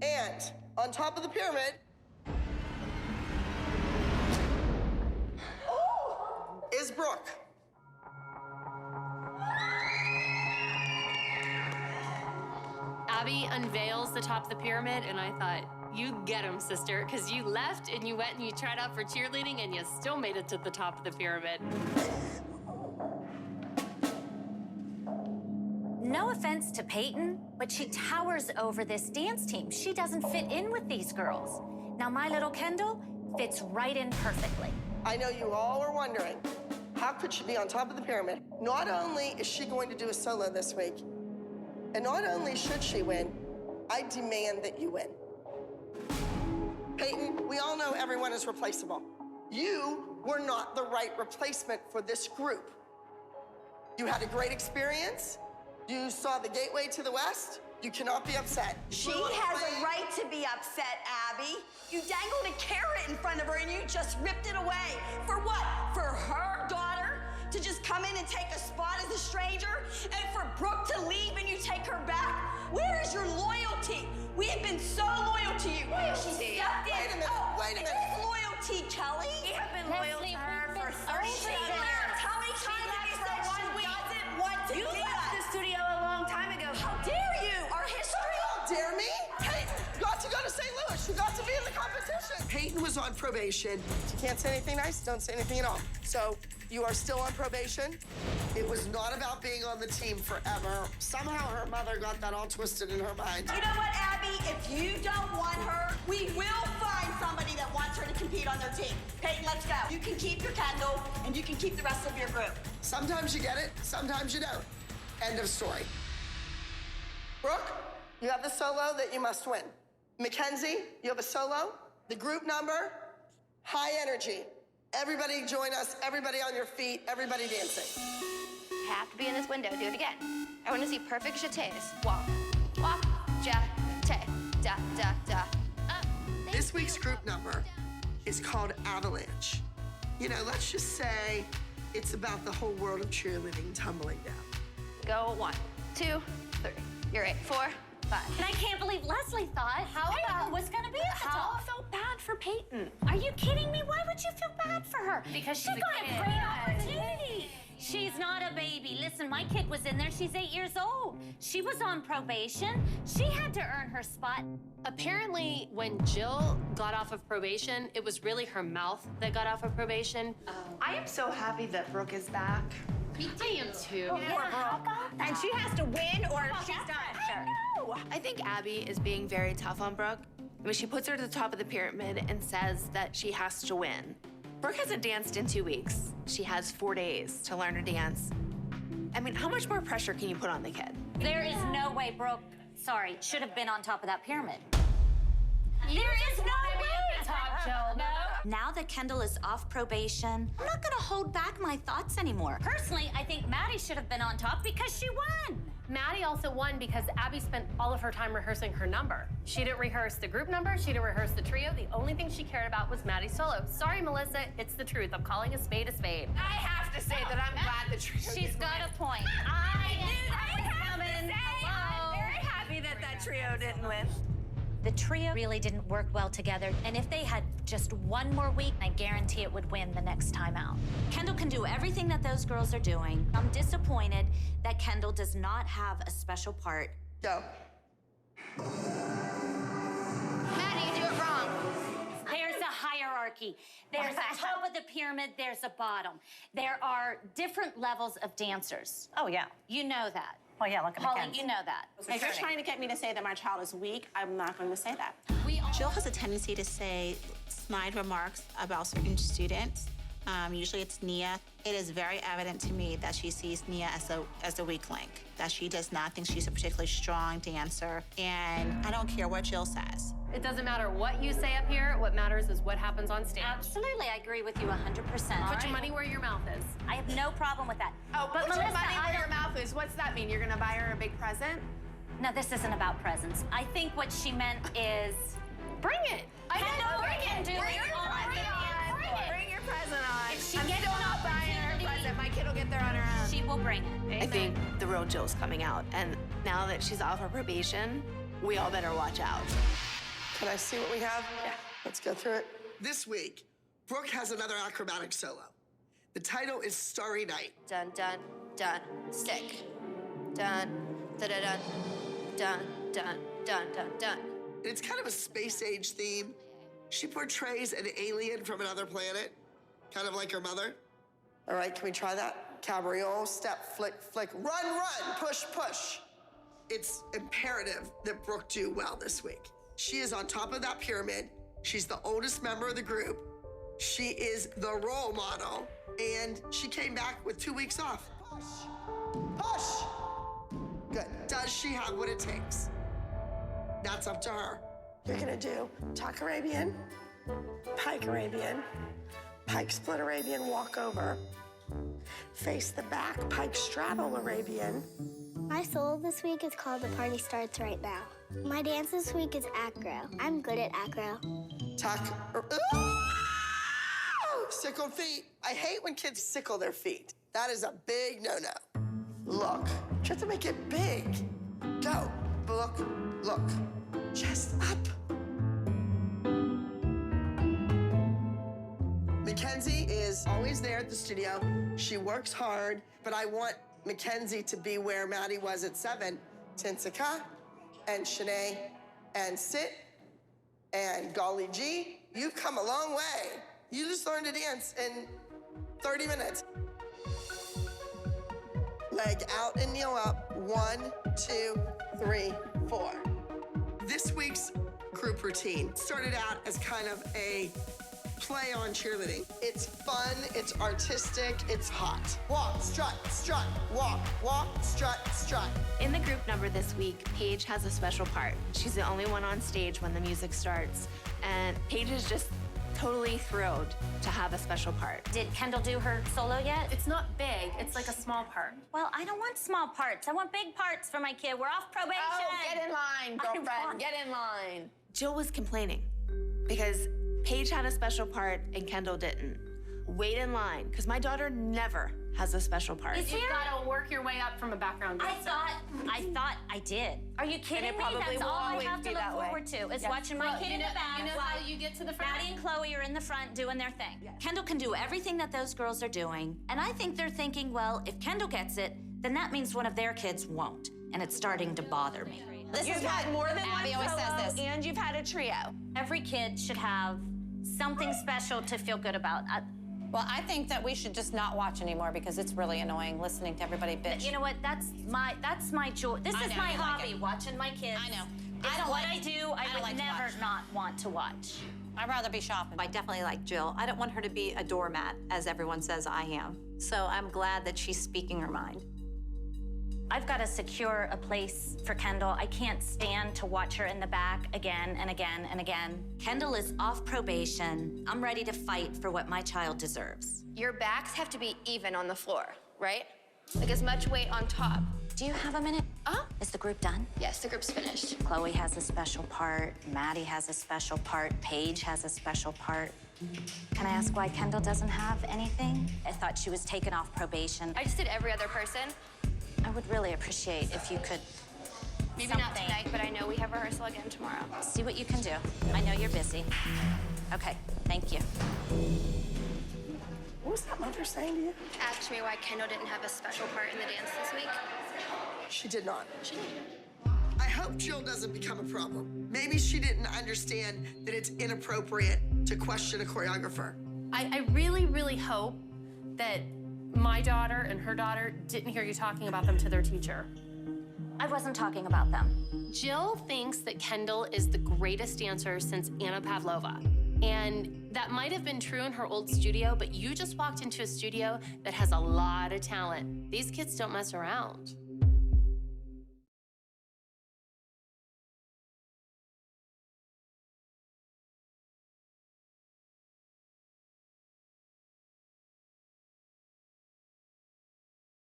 And on top of the pyramid is Brooke. Abby unveils the top of the pyramid, and I thought, you get him, sister, because you left and you went and you tried out for cheerleading and you still made it to the top of the pyramid. No offense to Peyton, but she towers over this dance team. She doesn't fit in with these girls. Now, my little Kendall fits right in perfectly. I know you all are wondering, how could she be on top of the pyramid? Not only is she going to do a solo this week, and not only should she win, I demand that you win. Peyton, we all know everyone is replaceable. You were not the right replacement for this group. You had a great experience. You saw the gateway to the West. You cannot be upset. She has a right to be upset, Abby. You dangled a carrot in front of her and you just ripped it away. For what? For her daughter to just come in and take a spot as a stranger? And for Brooke to leave and you take her back? Where is your loyalty? We have been so loyal to you. She stepped in. Wait a minute, wait a minute. It is loyalty, Kelly. We have been loyal to her for 37 years. How many times have you said she doesn't want to You be left the studio a long time ago. How dare you? Our history? Dare me? Peyton, you got to go to St. Louis. You got to be in the competition. Peyton was on probation. You can't say anything nice, don't say anything at all. So you are still on probation. It was not about being on the team forever. Somehow her mother got that all twisted in her mind. You know what, Abby? If you don't want her, we will find somebody that wants her to compete on their team. Peyton, let's go. You can keep your Kendall, and you can keep the rest of your group. Sometimes you get it, sometimes you don't. End of story. Brooke, you have the solo that you must win. Mackenzie, you have a solo. The group number, high energy. Everybody join us, everybody on your feet, everybody dancing. Have to be in this window. Do it again. I want to see perfect jetés. Walk, walk, ja, te, da, da, da. This week's group number is called Avalanche. You know, let's just say it's about the whole world of cheerleading tumbling down. Go 1, 2, 3. You're right. 4, 5. And I can't believe Leslie thought Peyton was gonna be at the top. I felt bad for Peyton. Are you kidding me? Why would you feel bad for her? Because she she's a got kid. a great opportunity. She's not a baby. Listen, my kid was in there. She's 8 years old. She was on probation. She had to earn her spot. Apparently, when Jill got off of probation, it was really her mouth that got off of probation. I am so happy that Brooke is back. I am too. And she has to win or she's done. I think Abby is being very tough on Brooke. I mean, she puts her to the top of the pyramid and says that she has to win. Brooke hasn't danced in 2 weeks. She has 4 days to learn to dance. I mean, how much more pressure can you put on the kid? There is no way Brooke, sorry, should have been on top of that pyramid. There is no way! Top, Jill. No. Now that Kendall is off probation, I'm not gonna hold back my thoughts anymore. Personally, I think Maddie should have been on top because she won. Maddie also won because Abby spent all of her time rehearsing her number. She didn't rehearse the group number, she didn't rehearse the trio. The only thing she cared about was Maddie's solo. Sorry, Melissa, it's the truth. I'm calling a spade a spade. I have to say that I'm glad the trio She's didn't got win. a point. I knew that was coming. I'm very happy that that trio didn't win. The trio really didn't work well together, and if they had just one more week, I guarantee it would win the next time out. Kendall can do everything that those girls are doing. I'm disappointed that Kendall does not have a special part. Go. Maddie, you do it wrong. There's a hierarchy. There's a top of the pyramid, there's a bottom. There are different levels of dancers. Oh, yeah. You know that. Oh, yeah, look at Holly, Mackenzie. you know that. If you're trying to get me to say that my child is weak, I'm not going to say that. Jill has a tendency to say snide remarks about certain students. Usually it's Nia. It is very evident to me that she sees Nia as a weak link, that she does not think she's a particularly strong dancer, and I don't care what Jill says. It doesn't matter what you say up here. What matters is what happens on stage. Absolutely, I agree with you 100%. Put your money where your mouth is. I have no problem with that. Oh, but put your Melissa, money I where don't- your mouth is. What's that mean? You're gonna buy her a big present? No, this isn't about presents. I think what she meant is... Bring it. I know, bring it. do Bring it. your Oh, present on. bring it. Bring your present on. If she I'm gets still an not buying her a opportunity- present. My kid will get there on her own. She will bring it. I think the real Jill's coming out, and now that she's off her probation, we all better watch out. Can I see what we have? Yeah. Let's go through it. This week, Brooke has another acrobatic solo. The title is Starry Night. Dun, dun, dun, stick. Dun, da da dun, dun, dun, dun, dun, dun. It's kind of a space age theme. She portrays an alien from another planet, kind of like her mother. All right, can we try that? Cabriole, step, flick, flick, run, run, push, push. It's imperative that Brooke do well this week. She is on top of that pyramid. She's the oldest member of the group. She is the role model, and she came back with 2 weeks off. Push, push. Good. Does she have what it takes? That's up to her. You're gonna do tuck Arabian, pike Arabian, pike split Arabian, walk over, face the back, pike straddle Arabian. My solo this week is called The Party Starts Right Now. My dance this week is acro. I'm good at acro. Tuck. Sickle feet. I hate when kids sickle their feet. That is a big no-no. Look. You have to make it big. Go. Look. Look. Chest up. Mackenzie is always there at the studio. She works hard, but I want Mackenzie to be where Maddie was at 7. Tinsika and Shanae and Sit and Golly G. You've come a long way. You just learned to dance in 30 minutes. Leg out and kneel up. 1, 2, 3, 4. This week's group routine started out as kind of a play on cheerleading. It's fun, it's artistic, it's hot. Walk, strut, strut, walk, walk, strut, strut. In the group number this week, Paige has a special part. She's the only one on stage when the music starts. And Paige is just totally thrilled to have a special part. Did Kendall do her solo yet? It's not big, it's like a small part. Well, I don't want small parts. I want big parts for my kid. We're off probation. Oh, get in line, girlfriend. Get in line. Jill was complaining because Paige had a special part and Kendall didn't. Wait in line, because my daughter never has a special part. You've got to work your way up from a background dancer. I thought I did. Are you kidding me? probably That's will all I always have to be look that way. forward to is watching my kid in the back. You know while how you get to the front? Maddie and Chloe are in the front doing their thing. Kendall can do everything that those girls are doing, and I think they're thinking, well, if Kendall gets it, then that means one of their kids won't, and it's starting to bother me. You've had more than Abby one always solo, says this. and you've had a trio. Every kid should have something special to feel good about. Well, I think that we should just not watch anymore because it's really annoying listening to everybody bitch. You know what? That's my joy. This I is know, my you like hobby, it. watching my kids. I know. It's I don't what like- I do. I I don't would like to never watch. not want to watch. I'd rather be shopping. I definitely like Jill. I don't want her to be a doormat, as everyone says I am. So I'm glad that she's speaking her mind. I've got to secure a place for Kendall. I can't stand to watch her in the back again and again and again. Kendall is off probation. I'm ready to fight for what my child deserves. Your backs have to be even on the floor, right? Like as much weight on top. Do you have a minute? Uh-huh. Is the group done? Yes, the group's finished. Chloe has a special part. Maddie has a special part. Paige has a special part. Can I ask why Kendall doesn't have anything? I thought she was taken off probation. I just did every other person. I would really appreciate if you could Maybe not tonight, but I know we have rehearsal again tomorrow. see what you can do. I know you're busy. Okay, thank you. What was that mother saying to you? Asked me why Kendall didn't have a special part in the dance this week. She did not. She did. I hope Jill doesn't become a problem. Maybe she didn't understand that it's inappropriate to question a choreographer. I really, really hope that my daughter and her daughter didn't hear you talking about them to their teacher. I wasn't talking about them. Jill thinks that Kendall is the greatest dancer since Anna Pavlova. And that might have been true in her old studio, but you just walked into a studio that has a lot of talent. These kids don't mess around.